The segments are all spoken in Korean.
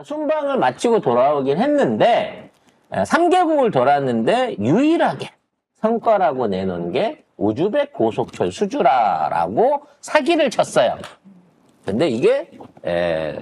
순방을 마치고 돌아오긴 했는데 3개국을 돌았는데 유일하게 성과라고 내놓은 게 우즈벡 고속철 수주라라고 사기를 쳤어요. 근데 이게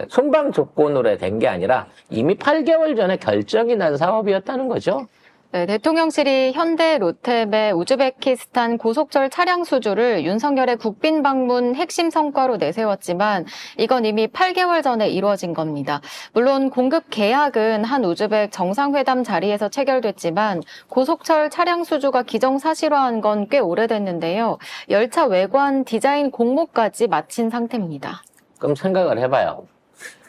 순방 조건으로 된 게 아니라 이미 8개월 전에 결정이 난 사업이었다는 거죠. 네, 대통령실이 현대 로템의 우즈베키스탄 고속철 차량 수주를 윤석열의 국빈 방문 핵심 성과로 내세웠지만 이건 이미 8개월 전에 이루어진 겁니다. 물론 공급 계약은 한 우즈벡 정상회담 자리에서 체결됐지만 고속철 차량 수주가 기정사실화한 건 꽤 오래됐는데요. 열차 외관 디자인 공모까지 마친 상태입니다. 그럼 생각을 해봐요.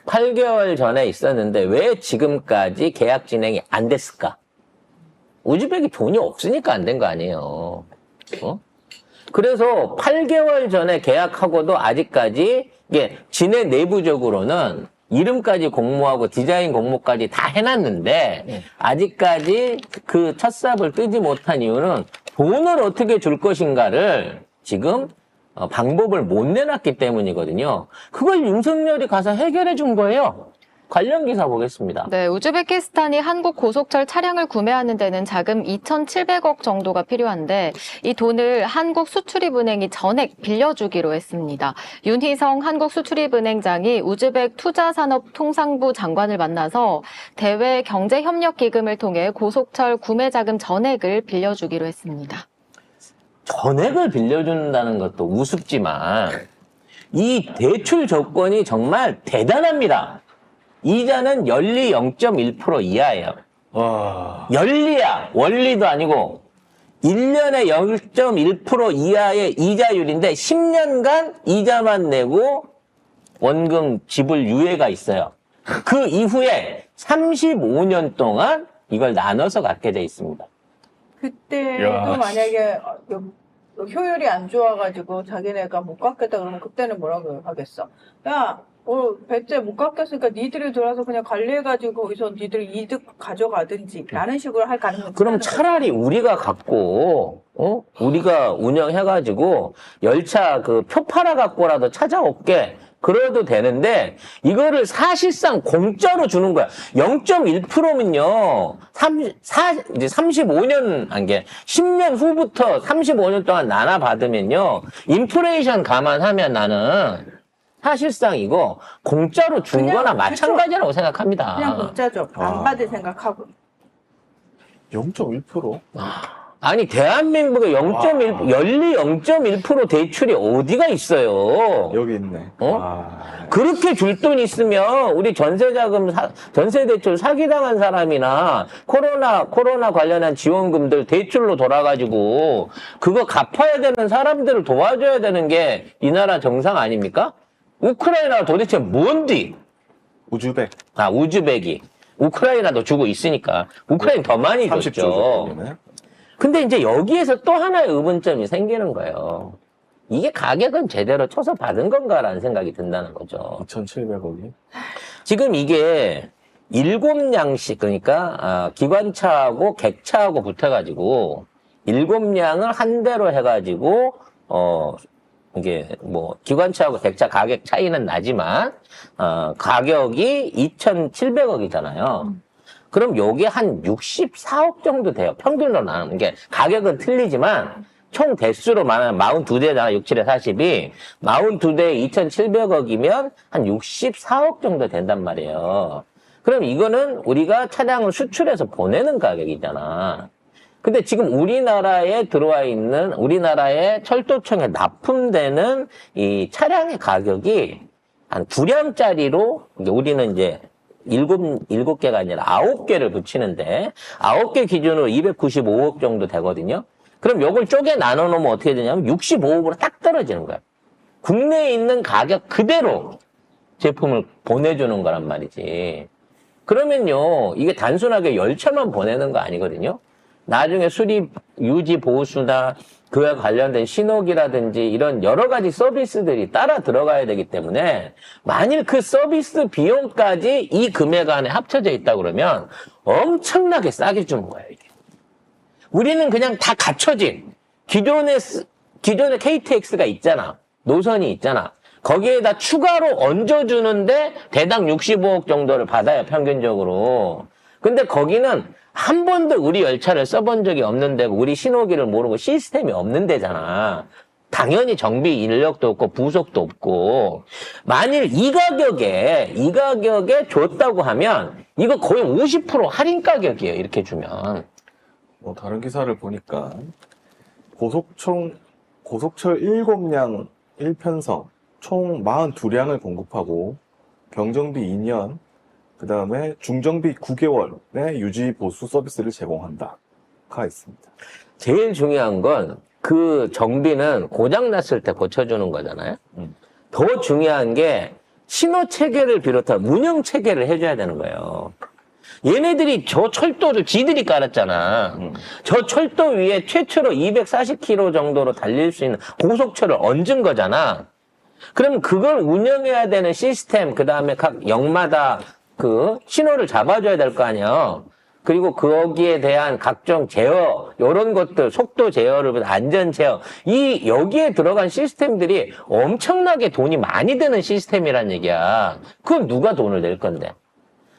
8개월 전에 있었는데 왜 지금까지 계약 진행이 안 됐을까? 우즈벡이 돈이 없으니까 안 된 거 아니에요. 그래서 8개월 전에 계약하고도 아직까지 이게 진해 내부적으로는 이름까지 공모하고 디자인 공모까지 다 해놨는데 아직까지 그 첫 삽을 뜨지 못한 이유는 돈을 어떻게 줄 것인가를 지금 방법을 못 내놨기 때문이거든요. 그걸 윤석열이 가서 해결해 준 거예요. 관련 기사 보겠습니다. 네, 우즈베키스탄이 한국 고속철 차량을 구매하는 데는 자금 2,700억 정도가 필요한데 이 돈을 한국수출입은행이 전액 빌려주기로 했습니다. 윤희성 한국수출입은행장이 우즈벡 투자산업통상부 장관을 만나서 대외 경제협력기금을 통해 고속철 구매 자금 전액을 빌려주기로 했습니다. 전액을 빌려준다는 것도 우습지만 이 대출 조건이 정말 대단합니다. 이자는 연리 0.1% 이하예요. 와. 연리야. 원리도 아니고 1년에 0.1% 이하의 이자율인데 10년간 이자만 내고 원금 지불 유예가 있어요. 그 이후에 35년 동안 이걸 나눠서 갖게 돼 있습니다. 그때도 야. 만약에 효율이 안 좋아가지고 자기네가 못 갚겠다 그러면 그때는 뭐라고 하겠어? 야, 배째 못 갚겠으니까 니들이 들어와서 그냥 관리해가지고 거기서 니들이 이득 가져가든지 라는 식으로 할 가능성이 그럼 있다는 차라리 우리가 갖고, 우리가 운영해가지고 열차 그 표 팔아갖고라도 찾아올게. 그래도 되는데, 이거를 사실상 공짜로 주는 거야. 0.1%면요, 이제 35년, 한 게, 10년 후부터 35년 동안 나눠받으면요, 인플레이션 감안하면 나는, 사실상 이거 공짜로 준 그냥 거나 그쵸. 마찬가지라고 생각합니다. 그냥 공짜죠. 안 받을 생각하고. 0.1%? 아니, 대한민국의 0.1, 연리 0.1% 대출이 어디가 있어요? 여기 있네. 그렇게 줄 돈 있으면 우리 전세자금, 전세대출 사기당한 사람이나 코로나 관련한 지원금들 대출로 돌아가지고 그거 갚아야 되는 사람들을 도와줘야 되는 게 이 나라 정상 아닙니까? 우크라이나가 도대체 뭔디? 우즈벡. 우즈벡이. 우크라이나도 주고 있으니까. 우크라이나 더 많이 30조 줬죠. 정도네. 근데 이제 여기에서 또 하나의 의문점이 생기는 거예요. 이게 가격은 제대로 쳐서 받은 건가라는 생각이 든다는 거죠. 2,700억이. 지금 이게 7량씩, 그러니까 기관차하고 객차하고 붙어가지고 7량을 한 대로 해가지고 이게 뭐 기관차하고 객차 가격 차이는 나지만 가격이 2,700억이잖아요. 그럼 요게 한 64억 정도 돼요. 평균으로 나누는 게. 가격은 틀리지만 총 대수로 말하면 42대잖아. 67에 40이. 42대에 2,700억이면 한 64억 정도 된단 말이에요. 그럼 이거는 우리가 차량을 수출해서 보내는 가격이잖아. 근데 지금 우리나라에 들어와 있는, 우리나라의 철도청에 납품되는 이 차량의 가격이 한 9량짜리로, 우리는 이제 7개가 아니라 9개를 붙이는데 9개 기준으로 295억 정도 되거든요. 그럼 요걸 쪼개 나눠 놓으면 어떻게 되냐면 65억으로 딱 떨어지는 거야. 국내에 있는 가격 그대로 제품을 보내주는 거란 말이지. 그러면요, 이게 단순하게 열차만 보내는 거 아니거든요. 나중에 수립, 유지, 보수나 그와 관련된 신호기라든지 이런 여러 가지 서비스들이 따라 들어가야 되기 때문에 만일 그 서비스 비용까지 이 금액 안에 합쳐져 있다 그러면 엄청나게 싸게 주는 거예요, 이게. 우리는 그냥 다 갖춰진 기존에 KTX가 있잖아. 노선이 있잖아. 거기에다 추가로 얹어주는데 대당 65억 정도를 받아요, 평균적으로. 근데 거기는 한 번도 우리 열차를 써본 적이 없는 데고 우리 신호기를 모르고 시스템이 없는 데잖아. 당연히 정비 인력도 없고 부속도 없고. 만일 이 가격에 줬다고 하면 이거 거의 50% 할인 가격이에요, 이렇게 주면. 뭐 다른 기사를 보니까 고속철 7량 1편성 총 42량을 공급하고 경정비 2년, 그 다음에 중정비 9개월의 유지 보수 서비스를 제공한다. 가 있습니다. 제일 중요한 건 그 정비는 고장 났을 때 고쳐주는 거잖아요. 더 중요한 게 신호 체계를 비롯한 운영 체계를 해줘야 되는 거예요. 얘네들이 저 철도를 지들이 깔았잖아. 저 철도 위에 최초로 240km 정도로 달릴 수 있는 고속철을 얹은 거잖아. 그럼 그걸 운영해야 되는 시스템, 그 다음에 각 역마다 그 신호를 잡아줘야 될 거 아니야. 그리고 거기에 대한 각종 제어, 요런 것들, 속도 제어를, 안전 제어, 여기에 들어간 시스템들이 엄청나게 돈이 많이 드는 시스템이란 얘기야. 그럼 누가 돈을 낼 건데?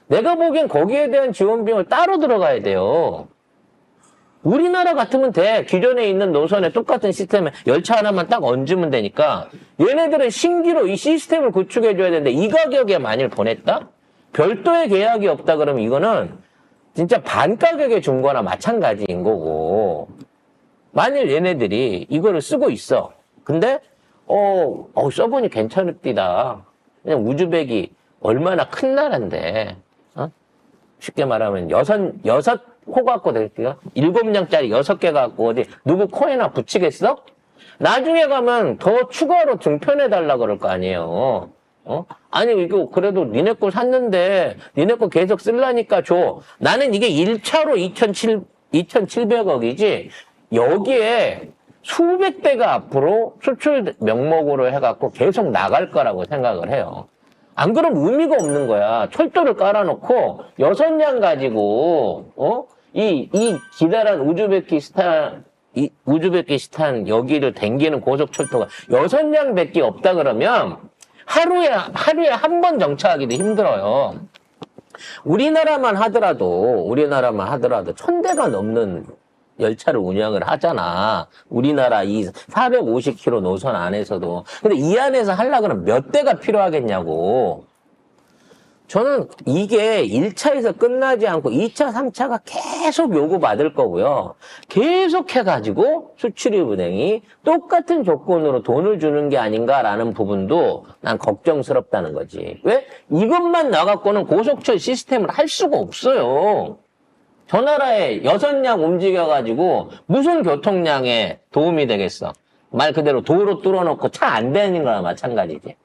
내가 보기엔 거기에 대한 지원 비용을 따로 들어가야 돼요. 우리나라 같으면 돼. 기존에 있는 노선에 똑같은 시스템에 열차 하나만 딱 얹으면 되니까 얘네들은 신기로 이 시스템을 구축해줘야 되는데 이 가격에 만일 보냈다? 별도의 계약이 없다 그러면 이거는 진짜 반 가격에 준 거나 마찬가지인 거고. 만일 얘네들이 이거를 쓰고 있어. 근데 써보니 괜찮읍디다. 그냥 우즈벡이 얼마나 큰 나라인데, 쉽게 말하면 여섯 호 갖고 될게요. 7량짜리 6개 갖고 어디 누구 코에나 붙이겠어? 나중에 가면 더 추가로 증편해달라 그럴 거 아니에요. 아니, 이거 그래도 니네 거 샀는데 니네 거 계속 쓰려니까 줘. 나는 이게 1차로 2,700억이지 여기에 수백 대가 앞으로 수출 명목으로 해갖고 계속 나갈 거라고 생각을 해요. 안 그러면 의미가 없는 거야. 철도를 깔아놓고 6량 가지고 이 기다란 우즈베키스탄 여기를 댕기는 고속철도가 6량밖에 없다 그러면 하루에 한 번 정차하기도 힘들어요. 우리나라만 하더라도 1,000대가 넘는 열차를 운영을 하잖아. 우리나라 이 450km 노선 안에서도. 근데 이 안에서 하려고 그러면 몇 대가 필요하겠냐고. 저는 이게 1차에서 끝나지 않고 2차, 3차가 계속 요구받을 거고요. 계속 해가지고 수출입은행이 똑같은 조건으로 돈을 주는 게 아닌가라는 부분도 난 걱정스럽다는 거지. 왜? 이것만 나갖고는 고속철 시스템을 할 수가 없어요. 저 나라에 6량 움직여가지고 무슨 교통량에 도움이 되겠어? 말 그대로 도로 뚫어놓고 차 안 다니는 거나 마찬가지지.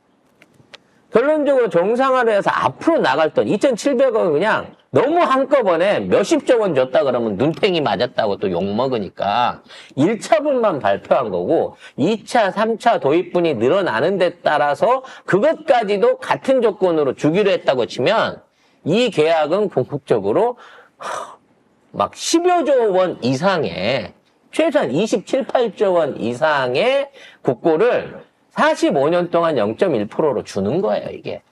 결론적으로 정상화해서 앞으로 나갈 돈 2,700억은 그냥 너무 한꺼번에 몇십조 원 줬다 그러면 눈탱이 맞았다고 또 욕먹으니까 1차분만 발표한 거고 2차, 3차 도입분이 늘어나는 데 따라서 그것까지도 같은 조건으로 주기로 했다고 치면 이 계약은 궁극적으로 막 10여조 원 이상의 최소한 27, 8조 원 이상의 국고를 45년 동안 0.1%로 주는 거예요, 이게.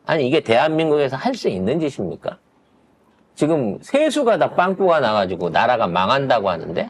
아니, 이게 대한민국에서 할 수 있는 짓입니까? 지금 세수가 다 빵꾸가 나가지고 나라가 망한다고 하는데